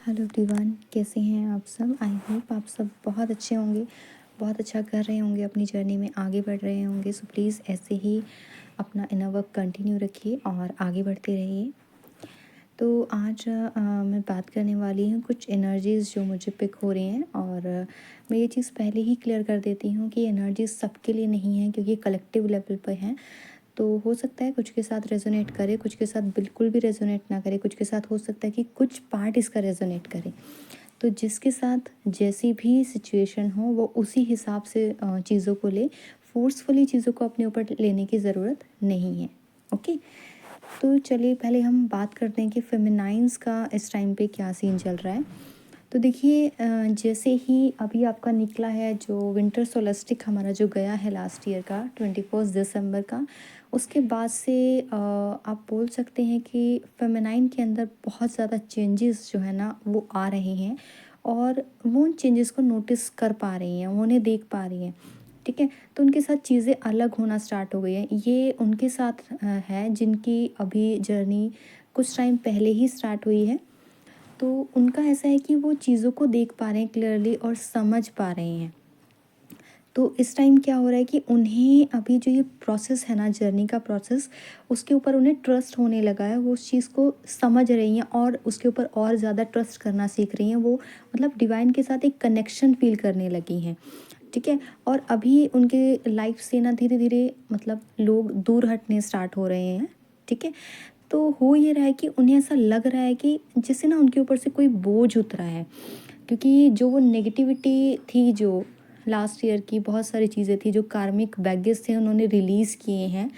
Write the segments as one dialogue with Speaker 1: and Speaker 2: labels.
Speaker 1: Hello everyone, कैसे हैं आप सब। आई होप आप सब बहुत अच्छे होंगे, बहुत अच्छा कर रहे होंगे, अपनी जर्नी में आगे बढ़ रहे होंगे। सो प्लीज़ ऐसे ही अपना इनर वर्क कंटिन्यू रखिए और आगे बढ़ते रहिए। तो आज मैं बात करने वाली हूँ कुछ एनर्जीज़ जो मुझे पिक हो रही हैं। और मैं ये चीज़ पहले ही क्लियर कर देती हूँ कि एनर्जीज़ सबके लिए नहीं है, क्योंकि कलेक्टिव लेवल पर हैं। तो हो सकता है कुछ के साथ रेजोनेट करे, कुछ के साथ बिल्कुल भी रेजोनेट ना करे, कुछ के साथ हो सकता है कि कुछ पार्ट इसका रेजोनेट करे। तो जिसके साथ जैसी भी सिचुएशन हो वो उसी हिसाब से चीज़ों को ले। फोर्सफुली चीज़ों को अपने ऊपर लेने की ज़रूरत नहीं है। ओके, तो चलिए पहले हम बात करते हैं कि फेमिनाइन्स का इस टाइम पे क्या सीन चल रहा है। तो देखिए, जैसे ही अभी आपका निकला है जो विंटर सोलस्टिक हमारा जो गया है लास्ट ईयर का 21 दिसंबर का, उसके बाद से आप बोल सकते हैं कि फेमिनाइन के अंदर बहुत ज़्यादा चेंजेस जो है ना वो आ रहे हैं। और वो उन चेंजेस को नोटिस कर पा रही हैं, वो उन्हें देख पा रही हैं। ठीक है, तो उनके साथ चीज़ें अलग होना स्टार्ट हो गई हैं। ये उनके साथ है जिनकी अभी जर्नी कुछ टाइम पहले ही स्टार्ट हुई है। तो उनका ऐसा है कि वो चीज़ों को देख पा रहे हैं क्लियरली और समझ पा रहे हैं। तो इस टाइम क्या हो रहा है कि उन्हें अभी जो ये प्रोसेस है ना, जर्नी का प्रोसेस, उसके ऊपर उन्हें ट्रस्ट होने लगा है। वो उस चीज़ को समझ रही हैं और उसके ऊपर और ज़्यादा ट्रस्ट करना सीख रही हैं। वो मतलब डिवाइन के साथ एक कनेक्शन फील करने लगी हैं। ठीक है, और अभी उनके लाइफ से ना धीरे धीरे मतलब लोग दूर हटने स्टार्ट हो रहे हैं। ठीक है, तो हो ये रहा है कि उन्हें ऐसा लग रहा है कि जैसे ना उनके ऊपर से कोई बोझ उतरा है। क्योंकि जो वो नेगेटिविटी थी, जो लास्ट ईयर की बहुत सारी चीज़ें थी, जो कार्मिक बैगेज थे उन्होंने रिलीज़ किए हैं।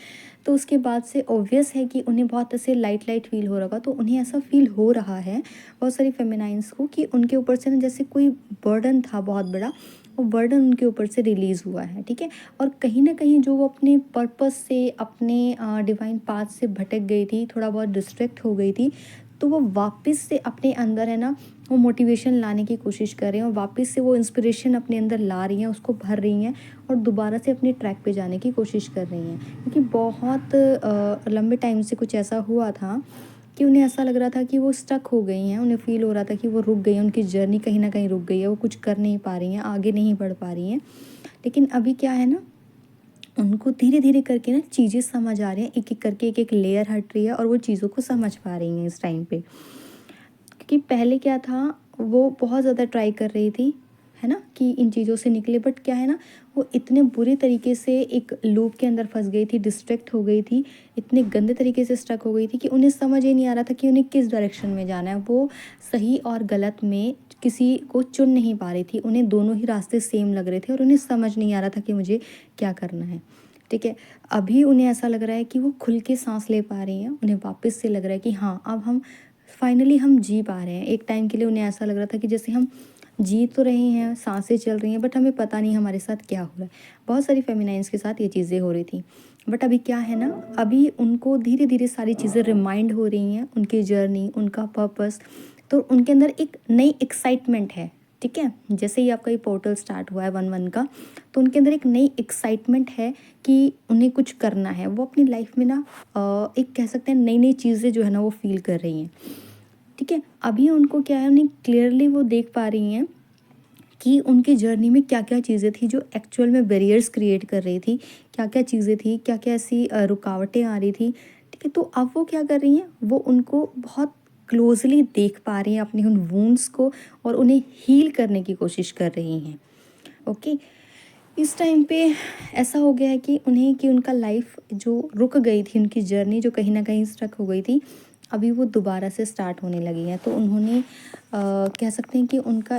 Speaker 1: तो उसके बाद से ऑब्वियस है कि उन्हें बहुत ऐसे लाइट लाइट फील हो रहा होगा। तो उन्हें ऐसा फील हो रहा है बहुत सारी फेमिनाइंस को कि उनके ऊपर से ना जैसे कोई बर्डन था बहुत बड़ा, वो बर्डन उनके ऊपर से रिलीज़ हुआ है। ठीक है, और कहीं ना कहीं जो वो अपने पर्पस से, अपने डिवाइन पाथ से भटक गई थी, थोड़ा बहुत डिस्ट्रैक्ट हो गई थी, तो वो वापस से अपने अंदर है ना वो मोटिवेशन लाने की कोशिश कर रहे हैं और वापस से वो इंस्पिरेशन अपने अंदर ला रही हैं, उसको भर रही हैं और दोबारा से अपने ट्रैक पे जाने की कोशिश कर रही हैं। क्योंकि बहुत लंबे टाइम से कुछ ऐसा हुआ था कि उन्हें ऐसा लग रहा था कि वो स्टक हो गई हैं। उन्हें फील हो रहा था कि वो रुक गई हैं, उनकी जर्नी कहीं ना कहीं रुक गई है, वो कुछ कर नहीं पा रही हैं, आगे नहीं बढ़ पा रही हैं। लेकिन अभी क्या है ना, उनको धीरे धीरे करके ना चीज़ें समझ आ रही हैं, एक एक करके एक एक लेयर हट रही है और वो चीज़ों को समझ पा रही हैं इस टाइम पे। क्योंकि पहले क्या था, वो बहुत ज़्यादा ट्राई कर रही थी, है ना, कि इन चीज़ों से निकले। बट क्या है ना, वो इतने बुरे तरीके से एक लूप के अंदर फंस गई थी, डिस्ट्रैक्ट हो गई थी, इतने गंदे तरीके से स्टक हो गई थी कि उन्हें समझ ही नहीं आ रहा था कि उन्हें किस डायरेक्शन में जाना है। वो सही और गलत में किसी को चुन नहीं पा रही थी। उन्हें दोनों ही रास्ते सेम लग रहे थे और उन्हें समझ नहीं आ रहा था कि मुझे क्या करना है। ठीक है, अभी उन्हें ऐसा लग रहा है कि वो खुल के सांस ले पा रही हैं। उन्हें वापस से लग रहा है कि हाँ, अब हम फाइनली हम जी पा रहे हैं। एक टाइम के लिए उन्हें ऐसा लग रहा था कि जैसे हम जी तो रहे हैं, सांसें चल रही हैं, बट हमें पता नहीं हमारे साथ क्या हो रहा है। बहुत सारी फेमिनाइंस के साथ ये चीज़ें हो रही थी। बट अभी क्या है ना, अभी उनको धीरे धीरे सारी चीज़ें रिमाइंड हो रही हैं, उनकी जर्नी, उनका पर्पस। तो उनके अंदर एक नई एक्साइटमेंट है। ठीक है, जैसे ही आपका ये पोर्टल स्टार्ट हुआ है 1/1 का, तो उनके अंदर एक नई एक्साइटमेंट है कि उन्हें कुछ करना है। वो अपनी लाइफ में ना एक कह सकते हैं नई नई चीज़ें जो है ना वो फील कर रही हैं। ठीक है, अभी उनको क्या है, उन्हें क्लियरली वो देख पा रही हैं कि उनकी जर्नी में क्या क्या चीज़ें थी जो एक्चुअल में बैरियर्स क्रिएट कर रही थी, क्या क्या चीज़ें थी, क्या क्या ऐसी रुकावटें आ रही थी। ठीक है, तो अब वो क्या कर रही हैं, वो उनको बहुत क्लोजली देख पा रही हैं, अपनी उन वूंड्स को, और उन्हें हील करने की कोशिश कर रही हैं। ओके, इस टाइम पे ऐसा हो गया है कि उन्हें, कि उनका लाइफ जो रुक गई थी, उनकी जर्नी जो कहीं ना कहीं स्टक हो गई थी, अभी वो दोबारा से स्टार्ट होने लगी है। तो उन्होंने कह सकते हैं कि उनका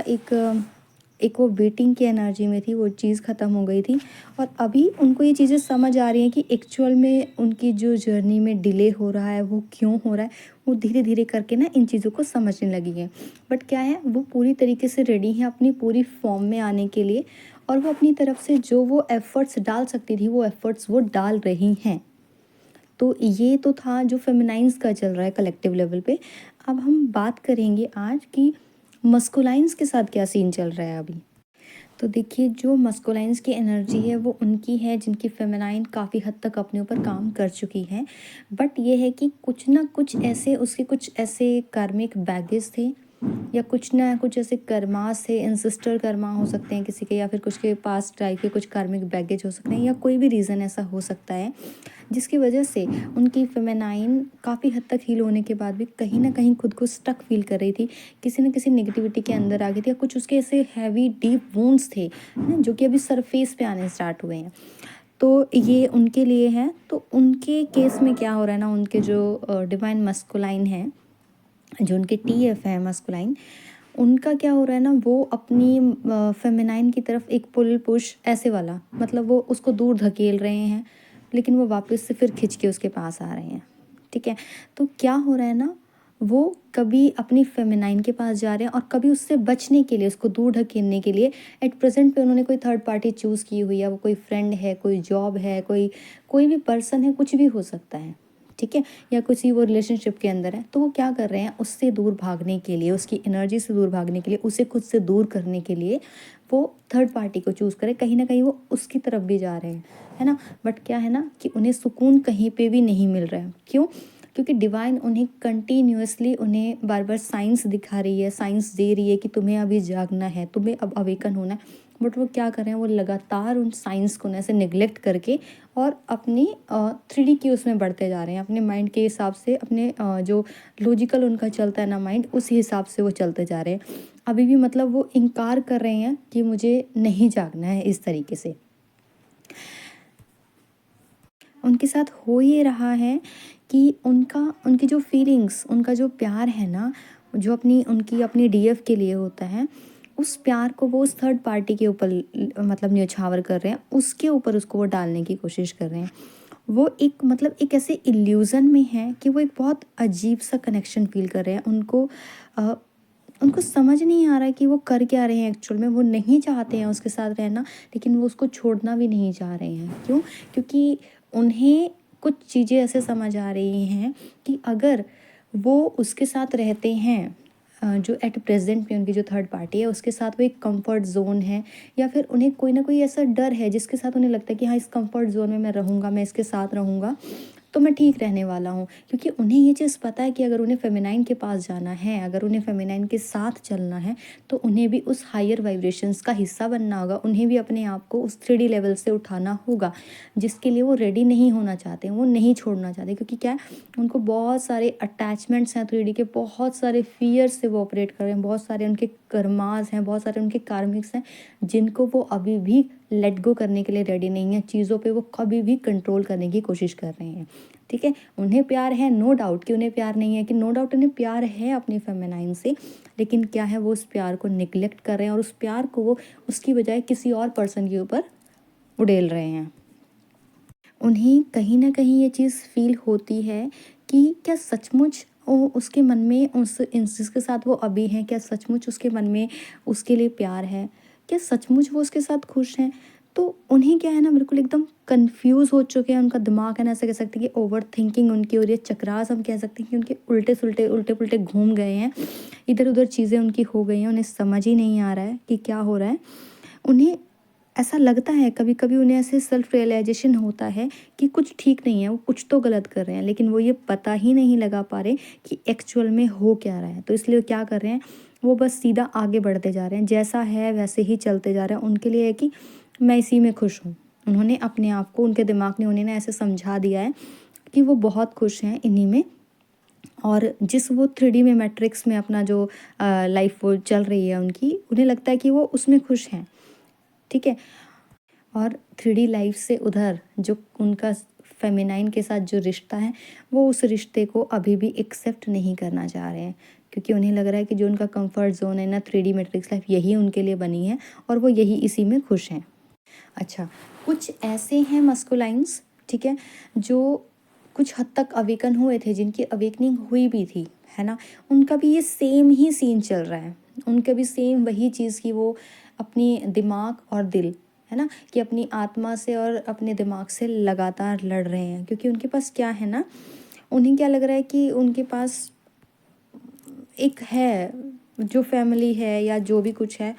Speaker 1: एक वो वेटिंग की एनर्जी में थी, वो चीज़ ख़त्म हो गई थी। और अभी उनको ये चीज़ें समझ आ रही हैं कि एक्चुअल में उनकी जो जर्नी में डिले हो रहा है वो क्यों हो रहा है। वो धीरे धीरे करके ना इन चीज़ों को समझने लगी हैं। बट क्या है, वो पूरी तरीके से रेडी हैं अपनी पूरी फॉर्म में आने के लिए। और वो अपनी तरफ से जो वो एफ़र्ट्स डाल सकती थी, वो एफ़र्ट्स वो डाल रही हैं। तो ये तो था जो फेमिनाइन्स का चल रहा है कलेक्टिव लेवल पे। अब हम बात करेंगे आज कि मस्कुलाइन्स के साथ क्या सीन चल रहा है अभी। तो देखिए, जो मस्कुलाइन्स की एनर्जी है वो उनकी है जिनकी फेमिनाइन काफ़ी हद तक अपने ऊपर काम कर चुकी है। बट ये है कि कुछ ना कुछ ऐसे उसके कुछ ऐसे कार्मिक बैगेज थे, या कुछ ना कुछ ऐसे कर्मा से, इंसिस्टर कर्मा हो सकते हैं किसी के, या फिर कुछ के पास्ट लाइफ के कुछ कार्मिक बैगेज हो सकते हैं, या कोई भी रीज़न ऐसा हो सकता है जिसकी वजह से उनकी फेमिनाइन काफ़ी हद तक हील होने के बाद भी कहीं ना कहीं खुद को स्टक फील कर रही थी, किसी न किसी नेगेटिविटी के अंदर आ गई थी, या कुछ उसके ऐसे हैवी डीप वुंड्स थे ना, जो कि अभी सरफेस पे आने स्टार्ट हुए हैं। तो ये उनके लिए है। तो उनके केस में क्या हो रहा है ना, उनके जो डिवाइन मस्कुलाइन है, जो उनके TF है मस्कुलाइन, उनका क्या हो रहा है ना, वो अपनी फेमिनाइन की तरफ एक पुल पुश ऐसे वाला, मतलब वो उसको दूर धकेल रहे हैं, लेकिन वो वापस से फिर खिंच के उसके पास आ रहे हैं। ठीक है, तो क्या हो रहा है ना, वो कभी अपनी फेमिनाइन के पास जा रहे हैं और कभी उससे बचने के लिए, उसको दूर ढकेलने के लिए एट प्रेजेंट पे उन्होंने कोई थर्ड पार्टी चूज़ की हुई है। वो कोई फ्रेंड है, कोई जॉब है, कोई कोई भी पर्सन है, कुछ भी हो सकता है। ठीक है, या किसी वो रिलेशनशिप के अंदर है, तो वो क्या कर रहे हैं, उससे दूर भागने के लिए, उसकी एनर्जी से दूर भागने के लिए, उसे खुद से दूर करने के लिए वो थर्ड पार्टी को चूज़ करें। कहीं ना कहीं वो उसकी तरफ भी जा रहे हैं, है ना। बट क्या है ना कि उन्हें सुकून कहीं पे भी नहीं मिल रहा है। क्यों? क्योंकि डिवाइन उन्हें कंटिन्यूअसली, उन्हें बार बार साइंस दिखा रही है, साइंस दे रही है कि तुम्हें अभी जागना है, तुम्हें अब अवेकन होना है। बट वो क्या कर रहे हैं, वो लगातार उन साइंस को ऐसे निगलेक्ट करके और अपनी 3D की उसमें बढ़ते जा रहे हैं, अपने माइंड के हिसाब से, अपने जो लॉजिकल उनका चलता है ना माइंड, उसी हिसाब से वो चलते जा रहे हैं। अभी भी मतलब वो इनकार कर रहे हैं कि मुझे नहीं जागना है इस तरीके से। उनके साथ हो ये रहा है कि उनकी जो फीलिंग्स, उनका जो प्यार है ना, जो उनकी अपनी DF के लिए होता है, उस प्यार को वो उस थर्ड पार्टी के ऊपर मतलब न्योछावर कर रहे हैं, उसके ऊपर उसको वो डालने की कोशिश कर रहे हैं। वो एक मतलब एक ऐसे इल्यूज़न में है कि वो एक बहुत अजीब सा कनेक्शन फ़ील कर रहे हैं। अ, उनको समझ नहीं आ रहा है कि वो कर क्या रहे हैं एक्चुअल में। वो नहीं चाहते हैं उसके साथ रहना, लेकिन वो उसको छोड़ना भी नहीं चाह रहे हैं। क्यों? क्योंकि उन्हें कुछ चीज़ें ऐसे समझ आ रही हैं कि अगर वो उसके साथ रहते हैं, जो एट प्रेजेंट में उनकी जो थर्ड पार्टी है उसके साथ, वो एक कंफर्ट जोन है, या फिर उन्हें कोई ना कोई ऐसा डर है जिसके साथ उन्हें लगता है कि हाँ, इस कंफर्ट जोन में मैं रहूँगा, मैं इसके साथ रहूँगा तो मैं ठीक रहने वाला हूँ। क्योंकि उन्हें ये चीज़ पता है कि अगर उन्हें फेमिनाइन के पास जाना है, अगर उन्हें फेमिनाइन के साथ चलना है, तो उन्हें भी उस हायर वाइब्रेशंस का हिस्सा बनना होगा, उन्हें भी अपने आप को उस 3D लेवल से उठाना होगा, जिसके लिए वो रेडी नहीं होना चाहते, वो नहीं छोड़ना चाहते। क्योंकि क्या है, उनको बहुत सारे अटैचमेंट्स हैं 3D के, बहुत सारे फियर से वो ऑपरेट कर रहे हैं, बहुत सारे उनके कर्मास हैं, बहुत सारे उनके कार्मिक्स हैं, जिनको वो अभी भी लेट गो करने के लिए रेडी नहीं है। चीज़ों पे वो कभी भी कंट्रोल करने की कोशिश कर रहे हैं। ठीक है, उन्हें प्यार है, नो डाउट कि उन्हें प्यार नहीं है, कि नो डाउट उन्हें प्यार है अपनी फेमिनाइन से, लेकिन क्या है, वो उस प्यार को निगलेक्ट कर रहे हैं और उस प्यार को वो उसकी बजाय किसी और पर्सन के ऊपर उड़ेल रहे हैं। उन्हें कहीं ना कहीं ये चीज़ फील होती है कि क्या सचमुच उसके मन में उस जिसके साथ वो अभी हैं, क्या सचमुच उसके मन में उसके लिए प्यार है, क्या सचमुच वो उसके साथ खुश हैं। तो उन्हें क्या है ना, बिल्कुल एकदम कंफ्यूज हो चुके हैं। उनका दिमाग है ना, ऐसे कह सकते हैं कि ओवर थिंकिंग उनकी हो रही है, चक्रास हम कह सकते हैं कि उनके उल्टे सुलटे उल्टे पुल्टे घूम गए हैं, इधर उधर चीज़ें उनकी हो गई हैं, उन्हें समझ ही नहीं आ रहा है कि क्या हो रहा है। उन्हें ऐसा लगता है, कभी कभी उन्हें ऐसे सेल्फ रियलाइजेशन होता है कि कुछ ठीक नहीं है, वो कुछ तो गलत कर रहे हैं, लेकिन वो ये पता ही नहीं लगा पा रहे कि एक्चुअल में हो क्या रहा है। तो इसलिए वो क्या कर रहे हैं, वो बस सीधा आगे बढ़ते जा रहे हैं, जैसा है वैसे ही चलते जा रहे हैं। उनके लिए है कि मैं इसी में खुश हूँ। उन्होंने अपने आप को, उनके दिमाग ने उन्हें ना ऐसे समझा दिया है कि वो बहुत खुश हैं इन्हीं में, और जिस वो 3D में मैट्रिक्स में अपना जो लाइफ वो चल रही है उनकी, उन्हें लगता है कि वो उसमें खुश हैं। ठीक है, और 3D लाइफ से उधर जो उनका फेमिनाइन के साथ जो रिश्ता है, वो उस रिश्ते को अभी भी एक्सेप्ट नहीं करना चाह रहे हैं, क्योंकि उन्हें लग रहा है कि जो उनका कंफर्ट जोन है ना, 3D मैट्रिक्स लाइफ, यही उनके लिए बनी है और वो यही इसी में खुश हैं। अच्छा, कुछ ऐसे हैं मस्कुलाइंस, ठीक है, जो कुछ हद तक अवेकन हुए थे, जिनकी अवेकनिंग हुई भी थी, है ना, उनका भी ये सेम ही सीन चल रहा है। उनका भी सेम वही चीज़ कि वो अपनी दिमाग और दिल, है ना, कि अपनी आत्मा से और अपने दिमाग से लगातार लड़ रहे हैं। क्योंकि उनके पास क्या है ना, उन्हें क्या लग रहा है कि उनके पास एक है, जो फैमिली है या जो भी कुछ है,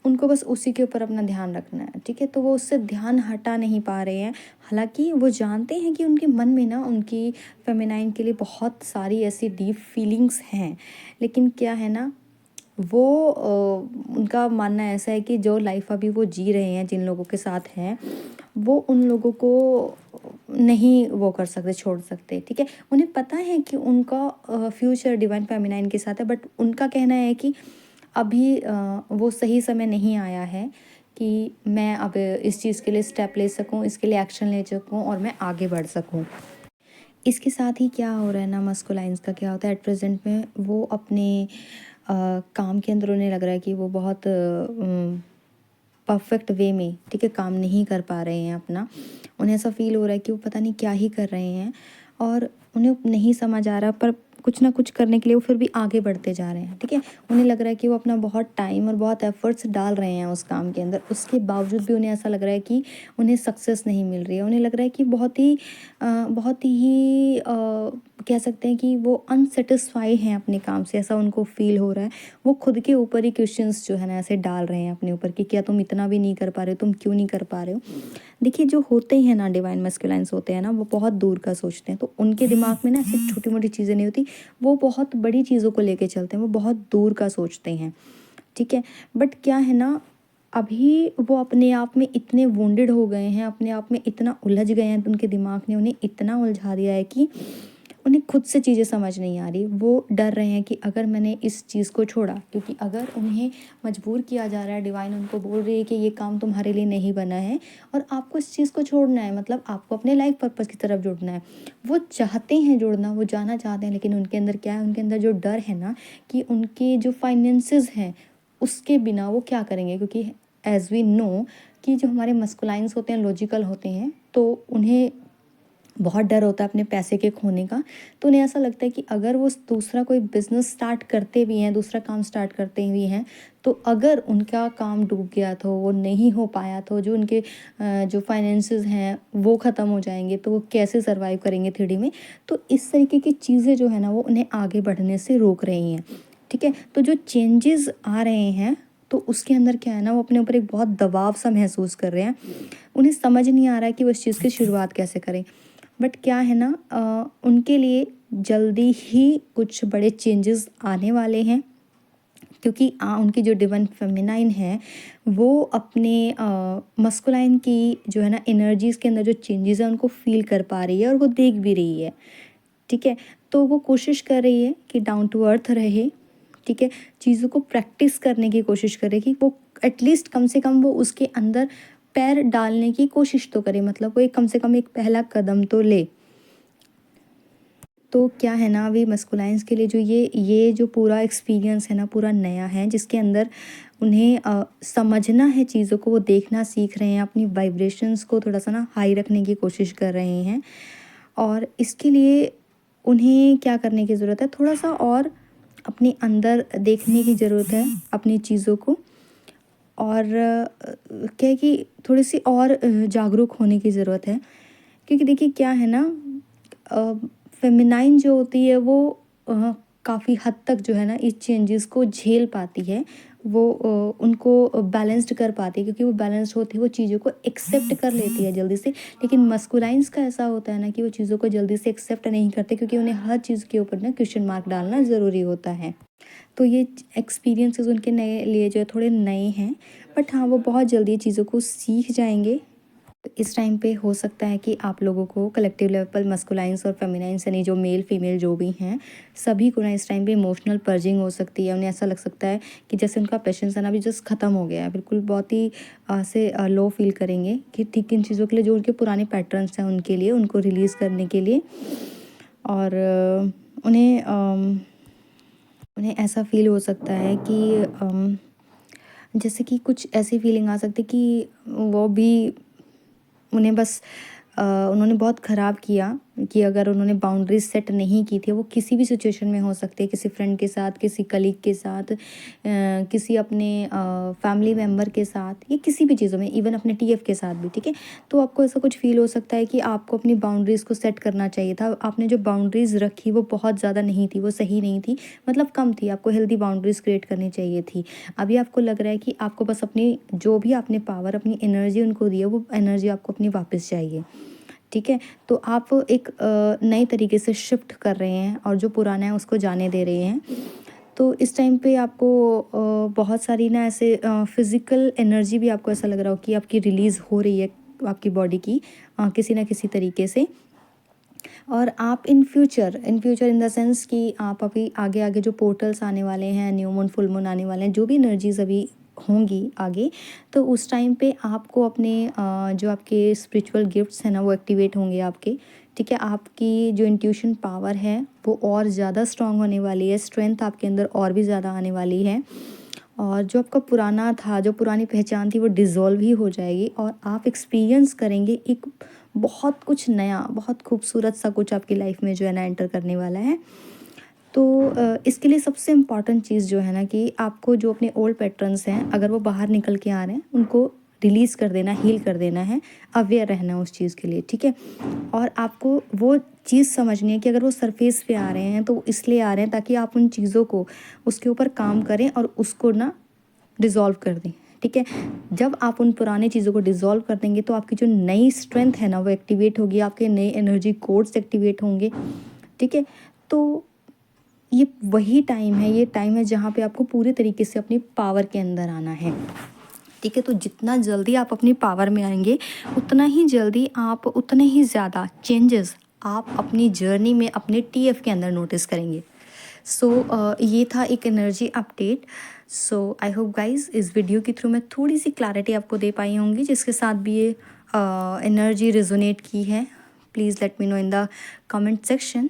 Speaker 1: उनको बस उसी के ऊपर अपना ध्यान रखना है। ठीक है, तो वो उससे ध्यान हटा नहीं पा रहे हैं। हालांकि वो जानते हैं कि उनके मन में ना उनकी फेमिनाइन के लिए बहुत सारी ऐसी डीप फीलिंग्स हैं, लेकिन क्या है ना, वो उनका मानना ऐसा है कि जो लाइफ अभी वो जी रहे हैं, जिन लोगों के साथ हैं, वो उन लोगों को नहीं वो कर सकते, छोड़ सकते, ठीक है। उन्हें पता है कि उनका फ्यूचर डिवाइन फेमिनाइन के साथ है, बट उनका कहना है कि अभी वो सही समय नहीं आया है कि मैं अब इस चीज़ के लिए स्टेप ले सकूं, इसके लिए एक्शन ले सकूं और मैं आगे बढ़ सकूं। इसके साथ ही क्या हो रहा है ना, मस्कुलाइंस का क्या होता है एट प्रेजेंट में, वो अपने काम के अंदर उन्हें लग रहा है कि वो बहुत परफेक्ट वे में, ठीक है, काम नहीं कर पा रहे हैं अपना। उन्हें ऐसा फील हो रहा है कि वो पता नहीं क्या ही कर रहे हैं और उन्हें नहीं समझ आ रहा, पर कुछ ना कुछ करने के लिए वो फिर भी आगे बढ़ते जा रहे हैं, ठीक है। उन्हें लग रहा है कि वो अपना बहुत टाइम और बहुत एफर्ट्स डाल रहे हैं उस काम के अंदर, उसके बावजूद भी उन्हें ऐसा लग रहा है कि उन्हें सक्सेस नहीं मिल रही है। उन्हें लग रहा है कि बहुत ही कह सकते हैं कि वो अनसेटिस्फाई हैं अपने काम से, ऐसा उनको फील हो रहा है। वो खुद के ऊपर ही क्वेश्चंस जो है ना ऐसे डाल रहे हैं अपने ऊपर कि क्या तुम इतना भी नहीं कर पा रहे हो, तुम क्यों नहीं कर पा रहे हो। देखिए, जो होते हैं ना डिवाइन मस्कुलाइंस होते हैं ना, वो बहुत दूर का सोचते हैं, तो उनके दिमाग में ना ऐसी छोटी मोटी चीज़ें नहीं होती, वो बहुत बड़ी चीज़ों को लेके चलते हैं, वो बहुत दूर का सोचते हैं, ठीक है। बट क्या है ना, अभी वो अपने आप में इतने वुंडेड हो गए हैं, अपने आप में इतना उलझ गए हैं, उनके दिमाग ने उन्हें इतना उलझा दिया है कि उन्हें खुद से चीज़ें समझ नहीं आ रही। वो डर रहे हैं कि अगर मैंने इस चीज़ को छोड़ा, क्योंकि अगर उन्हें मजबूर किया जा रहा है, डिवाइन उनको बोल रही है कि ये काम तुम्हारे लिए नहीं बना है और आपको इस चीज़ को छोड़ना है, मतलब आपको अपने लाइफ पर्पज़ की तरफ जुड़ना है। वो चाहते हैं जुड़ना, वो जाना चाहते हैं, लेकिन उनके अंदर क्या है, उनके अंदर जो डर है ना कि उनके जो फाइनेंसेस हैं उसके बिना वो क्या करेंगे, क्योंकि एज़ वी नो कि जो हमारे मस्कुलाइंस होते हैं लॉजिकल होते हैं, तो उन्हें बहुत डर होता है अपने पैसे के खोने का। तो उन्हें ऐसा लगता है कि अगर वो दूसरा कोई बिज़नेस स्टार्ट करते भी हैं, दूसरा काम स्टार्ट करते भी हैं, तो अगर उनका काम डूब गया तो वो नहीं हो पाया, तो जो उनके जो फाइनेंसेस हैं वो ख़त्म हो जाएंगे, तो वो कैसे सर्वाइव करेंगे 3D में। तो इस तरीके की चीज़ें जो है ना वो उन्हें आगे बढ़ने से रोक रही हैं, ठीक है। तो जो चेंजेस आ रहे हैं, तो उसके अंदर क्या है ना, वो अपने ऊपर एक बहुत दबाव सा महसूस कर रहे हैं। उन्हें समझ नहीं आ रहा है कि वो इस चीज़ की शुरुआत कैसे करें। बट क्या है ना, उनके लिए जल्दी ही कुछ बड़े चेंजेस आने वाले हैं, क्योंकि उनकी जो डिवाइन फेमिनाइन है वो अपने मस्कुलाइन की जो है ना एनर्जीज़ के अंदर जो चेंजेस है उनको फील कर पा रही है और वो देख भी रही है, ठीक है। तो वो कोशिश कर रही है कि डाउन टू अर्थ रहे, ठीक है। चीज़ों को प्रैक्टिस करने की कोशिश करे कि वो एटलीस्ट कम से कम वो उसके अंदर पैर डालने की कोशिश तो करे, मतलब वो एक कम से कम एक पहला कदम तो ले। तो क्या है ना, अभी मस्कुलाइंस के लिए जो ये जो पूरा एक्सपीरियंस है ना, पूरा नया है, जिसके अंदर उन्हें समझना है चीज़ों को, वो देखना सीख रहे हैं, अपनी वाइब्रेशंस को थोड़ा सा ना हाई रखने की कोशिश कर रहे हैं। और इसके लिए उन्हें क्या करने की ज़रूरत है, थोड़ा सा और अपने अंदर देखने की ज़रूरत है अपनी चीज़ों को। और क्या है कि थोड़ी सी और जागरूक होने की ज़रूरत है, क्योंकि देखिए क्या है ना, फेमिनाइन जो होती है वो काफ़ी हद तक जो है ना इस चेंजेस को झेल पाती है, वो उनको बैलेंस्ड कर पाती है, क्योंकि वो बैलेंस्ड होती है, वो चीज़ों को एक्सेप्ट कर लेती है जल्दी से। लेकिन मस्कुलाइंस का ऐसा होता है ना कि वो चीज़ों को जल्दी से एक्सेप्ट नहीं करते, क्योंकि उन्हें हर चीज़ के ऊपर ना क्वेश्चन मार्क डालना ज़रूरी होता है। तो ये एक्सपीरियंसेस उनके नए लिए जो है थोड़े नए हैं, बट हाँ वो बहुत जल्दी चीज़ों को सीख जाएंगे। इस टाइम पे हो सकता है कि आप लोगों को कलेक्टिव लेवल पर मस्कुलाइंस और फेमिनाइंस, यानी जो मेल फीमेल जो भी हैं, सभी को ना इस टाइम पे इमोशनल पर्जिंग हो सकती है। उन्हें ऐसा लग सकता है कि जैसे उनका पेशेंस है ना अभी जस्ट ख़त्म हो गया है, बिल्कुल बहुत ही से लो फील करेंगे कि ठीक इन चीज़ों के लिए जो उनके पुराने पैटर्न्स हैं उनके लिए उनको रिलीज़ करने के लिए। और उन्हें ऐसा फील हो सकता है कि जैसे कि कुछ ऐसी फीलिंग आ सकती कि वो भी उन्हें बस उन्होंने बहुत ख़राब किया कि अगर उन्होंने बाउंड्रीज सेट नहीं की थी, वो किसी भी सिचुएशन में हो सकते हैं, किसी फ्रेंड के साथ, किसी कलीग के साथ, किसी अपने फैमिली मेम्बर के साथ, या किसी भी चीज़ों में, इवन अपने टीएफ के साथ भी, ठीक है। तो आपको ऐसा कुछ फील हो सकता है कि आपको अपनी बाउंड्रीज़ को सेट करना चाहिए था। आपने जो बाउंड्रीज़ रखी वो बहुत ज़्यादा नहीं थी, वो सही नहीं थी, मतलब कम थी। आपको हेल्दी बाउंड्रीज़ क्रिएट करनी चाहिए थी। अभी आपको लग रहा है कि आपको बस अपनी जो भी आपने पावर, अपनी एनर्जी उनको दी है, वो एनर्जी आपको अपनी वापस चाहिए, ठीक है। तो आप एक नए तरीके से शिफ्ट कर रहे हैं और जो पुराना है उसको जाने दे रहे हैं। तो इस टाइम पे आपको बहुत सारी ना ऐसे फिज़िकल एनर्जी भी आपको ऐसा लग रहा हो कि आपकी रिलीज़ हो रही है आपकी बॉडी की किसी ना किसी तरीके से। और आप in future in the sense कि आप अभी आगे आगे जो पोर्टल्स आने वाले हैं, न्यू मून फुल मून आने वाले हैं, जो भी एनर्जीज अभी होंगी आगे, तो उस टाइम पे आपको अपने जो आपके स्पिरिचुअल गिफ्ट्स हैं ना वो एक्टिवेट होंगे आपके। ठीक है, आपकी जो इंट्यूशन पावर है वो और ज़्यादा स्ट्रांग होने वाली है, स्ट्रेंथ आपके अंदर और भी ज़्यादा आने वाली है। और जो आपका पुराना था, जो पुरानी पहचान थी, वो डिज़ोल्व ही हो जाएगी और आप एक्सपीरियंस करेंगे एक बहुत कुछ नया, बहुत खूबसूरत सा कुछ आपकी लाइफ में जो है ना एंटर करने वाला है। तो इसके लिए सबसे इम्पॉर्टेंट चीज़ जो है ना कि आपको जो अपने ओल्ड पैटर्न्स हैं, अगर वो बाहर निकल के आ रहे हैं, उनको रिलीज़ कर देना, हील कर देना है, अवेयर रहना उस चीज़ के लिए। ठीक है, और आपको वो चीज़ समझनी है कि अगर वो सरफेस पे आ रहे हैं तो इसलिए आ रहे हैं ताकि आप उन चीज़ों को उसके ऊपर काम करें और उसको ना डिज़ोल्व कर दें। ठीक है, जब आप उन पुरानी चीज़ों को डिज़ोल्व कर देंगे तो आपकी जो नई स्ट्रेंथ है ना वो एक्टिवेट होगी, आपके नए एनर्जी कोड्स एक्टिवेट होंगे। ठीक है, तो ये वही टाइम है, ये टाइम है जहाँ पे आपको पूरे तरीके से अपनी पावर के अंदर आना है। ठीक है, तो जितना जल्दी आप अपनी पावर में आएंगे उतना ही जल्दी आप उतने ही ज़्यादा चेंजेस आप अपनी जर्नी में अपने टीएफ के अंदर नोटिस करेंगे। सो ये था एक energy update. So I hope guys इस वीडियो के थ्रू मैं थोड़ी सी क्लैरिटी आपको दे पाई होंगी, जिसके साथ भी ये एनर्जी रिजोनेट की है। Please let me know in the comment section.